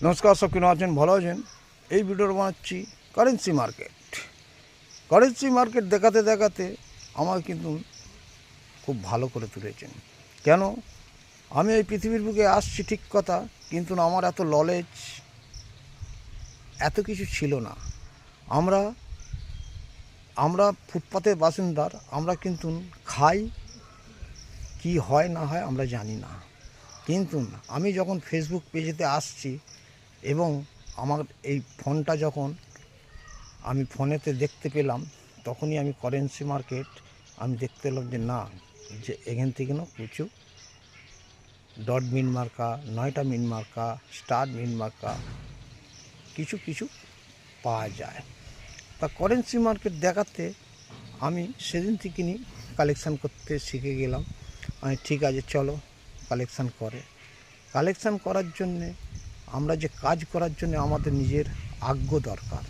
নমস্কার, সব কেন আছেন? ভালো আছেন? এই ভিডিওটা বানাচ্ছি কারেন্সি মার্কেট দেখাতে দেখাতে আমার কিন্তু খুব ভালো করে তুলেছেন। কেন? আমি এই পৃথিবীর বুকে আসছি ঠিক কথা, কিন্তু আমার এত নলেজ, এত কিছু ছিল না। আমরা আমরা ফুটপাতের বাসিন্দার, আমরা কিন্তু খাই, কি হয় না হয় আমরা জানি না। কিন্তু আমি যখন ফেসবুক পেজেতে আসছি এবং আমার এই ফোনটা যখন আমি ফোনেতে দেখতে পেলাম, তখনই আমি কারেন্সি মার্কেট আমি দেখতে পেলাম যে না, যে এখান থেকে না কিছু ডট মিন মার্কা, 9টা মিন মার্কা, স্টার মিন মার্কা কিছু কিছু পাওয়া যায়। তা কারেন্সি মার্কেট দেখাতে আমি সেদিন থেকে কালেকশান করতে শিখে গেলাম। আমি ঠিক আছে, চলো কালেকশান করার জন্যে আমরা যে কাজ করার জন্য আমাদের নিজের আগ্রহ দরকার।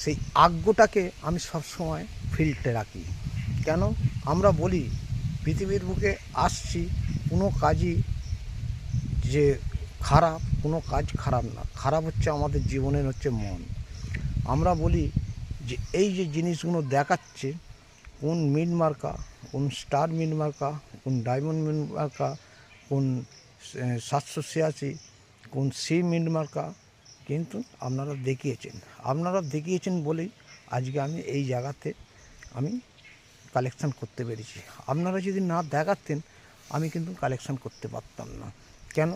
সেই আগ্রহটাকে আমি সবসময় ফিল্ডে রাখি। কেন? আমরা বলি পৃথিবীর বুকে আসছি, কোনো কাজই যে খারাপ, কোনো কাজ খারাপ না। খারাপ হচ্ছে আমাদের জীবনের হচ্ছে মন। আমরা বলি যে এই যে জিনিসগুলো দেখাচ্ছে, কোন মিন মার্কা, কোন স্টার মিন মার্কা, কোন ডায়মন্ড মিন মার্কা, কোন 786, কোন সি মিন মার্কা, কিন্তু আপনারা দেখিয়েছেন বলেই আজকে আমি এই জায়গাতে আমি কালেকশান করতে পেরেছি। আপনারা যদি না দেখাতেন আমি কিন্তু কালেকশান করতে পারতাম না। কেন?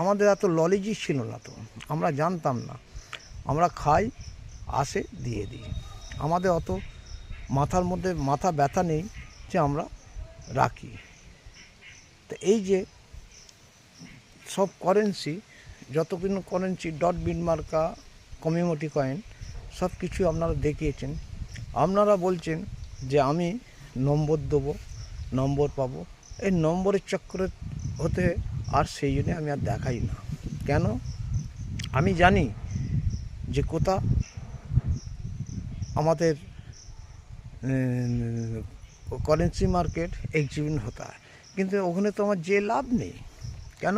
আমাদের এত নলেজই ছিল না, তো আমরা জানতাম না। আমরা খাই, আসে, দিয়ে দিই। আমাদের অত মাথার মধ্যে মাথা ব্যথা নেই যে আমরা রাখি। তো এই যে সব কারেন্সি, যতগুলো কারেন্সি, ডট বিন মার্কা, কমিউনিটি কয়েন, সব কিছু আপনারা দেখিয়েছেন। আপনারা বলছেন যে আমি নম্বর দেবো, নম্বর পাবো। এই নম্বরের চক্করে হতে আর সেই জন্যে আমি আর দেখাই না। কেন? আমি জানি যে কোথা আমাদের কারেন্সি মার্কেট এক্সিবিশন হতে হয়, কিন্তু ওখানে তো আমার যে লাভ নেই। কেন?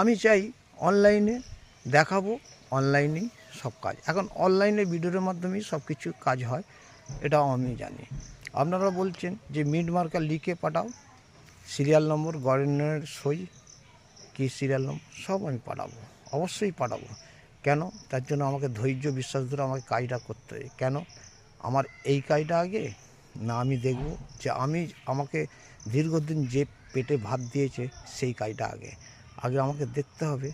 আমি চাই অনলাইনে দেখাবো, অনলাইনেই সব কাজ। এখন অনলাইনে ভিডিওর মাধ্যমেই সব কিছু কাজ হয়, এটাও আমি জানি। আপনারা বলছেন যে মিড মার্কার লিখে পাঠাও, সিরিয়াল নম্বর, গভর্নমেন্টের সই, কী সিরিয়াল নম্বর, সব আমি পাঠাবো, অবশ্যই পাঠাবো। কেন? তার জন্য আমাকে ধৈর্য বিশ্বাস ধরে আমাকে কাজটা করতে হয়। কেন? আমার এই কাজটা আগে না, আমি দেখব যে আমাকে দীর্ঘদিন যে পেটে ভাত দিয়েছে সেই কাজটা আগে আমাকে দেখতে হবে।